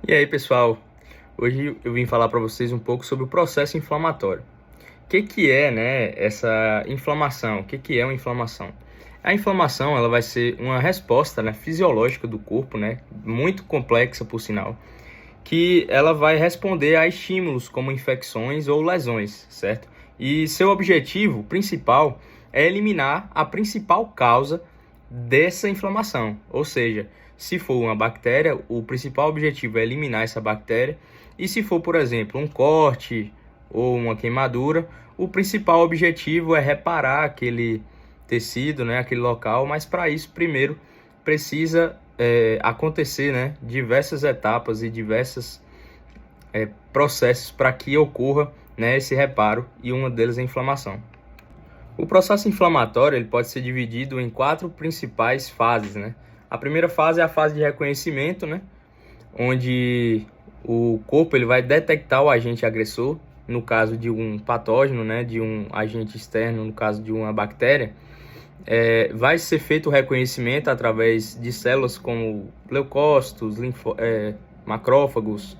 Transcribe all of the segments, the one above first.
E aí, pessoal? Hoje eu vim falar para vocês um pouco sobre o processo inflamatório. O que é, né, essa inflamação? O que é uma inflamação? A inflamação, ela vai ser uma resposta, né, fisiológica do corpo, né, muito complexa por sinal, que ela vai responder a estímulos como infecções ou lesões, certo? E seu objetivo principal é eliminar a principal causa dessa inflamação, ou seja, se for uma bactéria, o principal objetivo é eliminar essa bactéria, e se for, por exemplo, um corte ou uma queimadura, o principal objetivo é reparar aquele tecido, né, aquele local, mas para isso primeiro precisa acontecer, né, diversas etapas e diversos processos para que ocorra, né, esse reparo, e uma delas é a inflamação. O processo inflamatório ele pode ser dividido em 4 principais fases, né? A primeira fase é a fase de reconhecimento, né, onde o corpo ele vai detectar o agente agressor, no caso de um patógeno, né, de um agente externo, no caso de uma bactéria. Vai ser feito o reconhecimento através de células como leucócitos, macrófagos,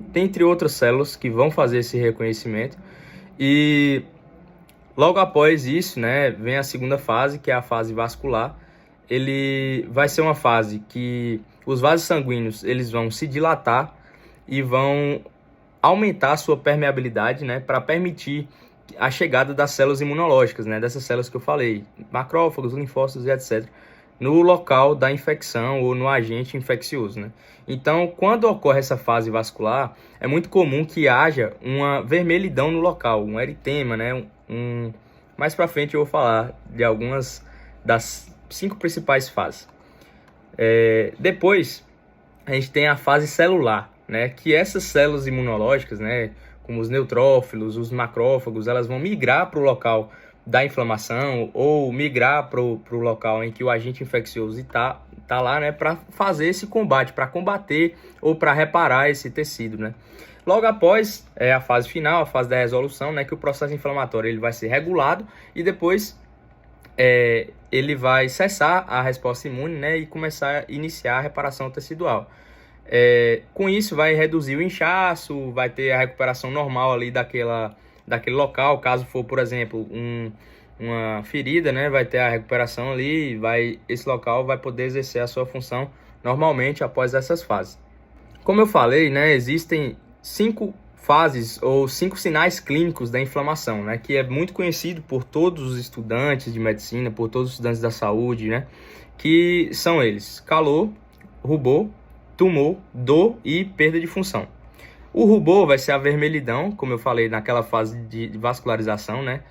dentre outras células que vão fazer esse reconhecimento. E logo após isso, né, vem a segunda fase, que é a fase vascular. Ele vai ser uma fase que os vasos sanguíneos eles vão se dilatar e vão aumentar a sua permeabilidade, né, para permitir a chegada das células imunológicas, né, dessas células que eu falei, macrófagos, linfócitos e etc., no local da infecção ou no agente infeccioso, né? Então, quando ocorre essa fase vascular, é muito comum que haja uma vermelhidão no local, um eritema, né? Mais para frente eu vou falar de algumas das 5 principais fases. Depois, a gente tem a fase celular, né? Que essas células imunológicas, né, como os neutrófilos, os macrófagos, elas vão migrar para o local da inflamação ou migrar para o local em que o agente infeccioso está lá, né, para fazer esse combate, para combater ou para reparar esse tecido, né. Logo após a fase final, a fase da resolução, né, que o processo inflamatório ele vai ser regulado e depois ele vai cessar a resposta imune, né, e começar a iniciar a reparação tecidual. Com isso vai reduzir o inchaço, vai ter a recuperação normal ali daquele local. Caso for, por exemplo, uma ferida, né, vai ter a recuperação ali, esse local vai poder exercer a sua função normalmente após essas fases. Como eu falei, né, existem 5 fases ou 5 sinais clínicos da inflamação, né, que é muito conhecido por todos os estudantes de medicina, por todos os estudantes da saúde, né, que são eles: calor, rubor, tumor, dor e perda de função. O rubor vai ser a vermelhidão, como eu falei, naquela fase de vascularização, né?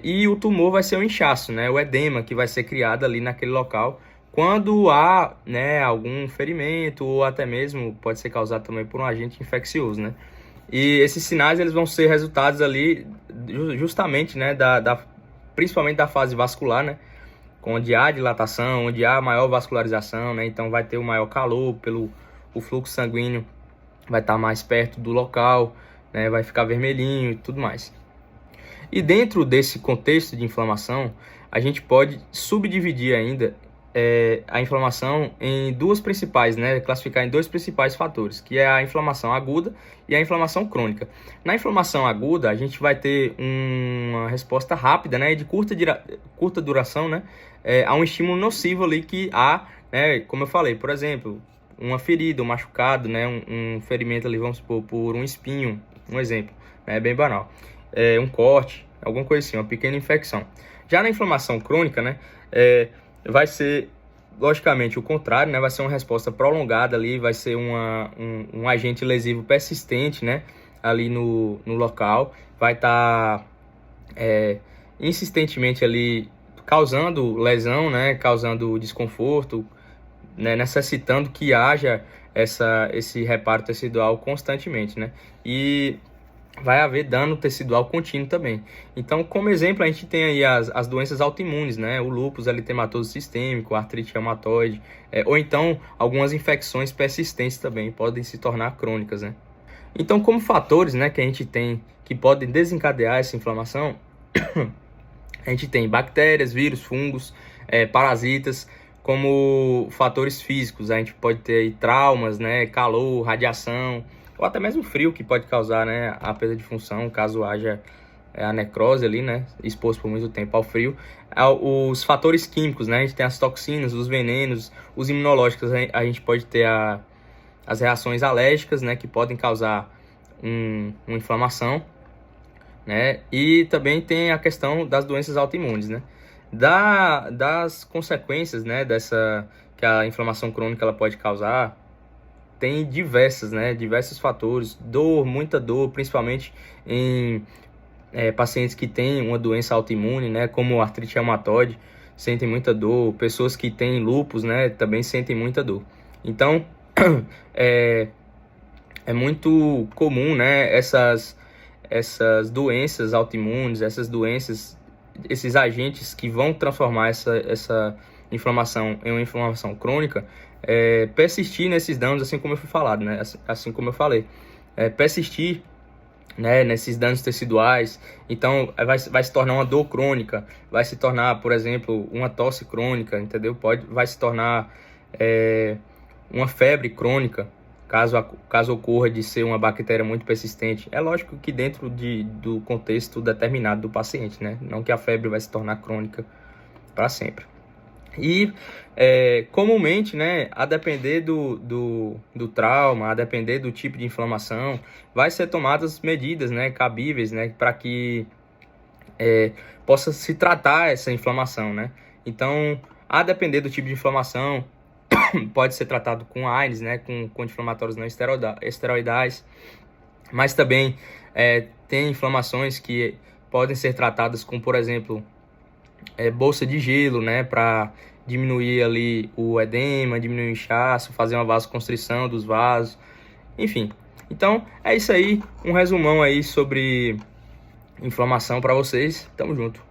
E o tumor vai ser o inchaço, né? O edema que vai ser criado ali naquele local quando há, né, algum ferimento ou até mesmo pode ser causado também por um agente infeccioso, né? E esses sinais eles vão ser resultados ali justamente, né, principalmente da fase vascular, né? Onde há dilatação, onde há maior vascularização, né? Então vai ter o maior calor, o fluxo sanguíneo vai estar mais perto do local, né? Vai ficar vermelhinho e tudo mais. E dentro desse contexto de inflamação, a gente pode subdividir ainda a inflamação em duas principais, né? Classificar em 2 principais fatores, que é a inflamação aguda e a inflamação crônica. Na inflamação aguda, a gente vai ter uma resposta rápida, né? De curta duração, né? A um estímulo nocivo ali que há, né? Como eu falei, por exemplo, uma ferida, um machucado, né? Um ferimento ali, vamos supor, por um espinho, um exemplo, né? Bem banal. Um corte, alguma coisa assim, uma pequena infecção. Já na inflamação crônica, né? Vai ser, logicamente, o contrário, né? Vai ser uma resposta prolongada ali, vai ser um agente lesivo persistente, né? Ali no local, vai estar insistentemente ali causando lesão, né? Causando desconforto, né? Necessitando que haja esse reparo tecidual constantemente, né? E vai haver dano tecidual contínuo também. Então, como exemplo, a gente tem aí as doenças autoimunes, né? O lúpus eritematoso sistêmico, a artrite reumatoide, ou então algumas infecções persistentes também podem se tornar crônicas, né? Então, como fatores, né, que a gente tem que podem desencadear essa inflamação, a gente tem bactérias, vírus, fungos, parasitas, como fatores físicos. A gente pode ter aí traumas, né, calor, radiação, ou até mesmo frio, que pode causar, né, a perda de função, caso haja a necrose ali, né, exposto por muito tempo ao frio. Os fatores químicos, né, a gente tem as toxinas, os venenos, os imunológicos, a gente pode ter as reações alérgicas, né, que podem causar uma inflamação, né, e também tem a questão das doenças autoimunes, né. Das consequências, né, que a inflamação crônica ela pode causar, tem diversos fatores, muita dor, principalmente em pacientes que têm uma doença autoimune, né, como artrite reumatoide, sentem muita dor. Pessoas que têm lúpus, né, também sentem muita dor. Então, é muito comum, né, essas doenças autoimunes, esses agentes que vão transformar essa inflamação em uma inflamação crônica, persistir nesses danos, assim como eu fui falado, né, assim como eu falei, persistir, né, nesses danos teciduais. Então vai se tornar uma dor crônica, vai se tornar, por exemplo, uma tosse crônica, entendeu? Vai se tornar uma febre crônica, caso ocorra de ser uma bactéria muito persistente. É lógico que dentro do contexto determinado do paciente, né? Não que a febre vai se tornar crônica para sempre. E comumente, né, a depender do trauma, a depender do tipo de inflamação, vai ser tomadas medidas, né, cabíveis, né, para que possa se tratar essa inflamação, né. Então, a depender do tipo de inflamação, pode ser tratado com AINES, né, com anti-inflamatórios não esteroidais, mas também tem inflamações que podem ser tratadas com, por exemplo, bolsa de gelo, né, para diminuir ali o edema, diminuir o inchaço, fazer uma vasoconstrição dos vasos, enfim. Então, é isso aí, um resumão aí sobre inflamação para vocês. Tamo junto.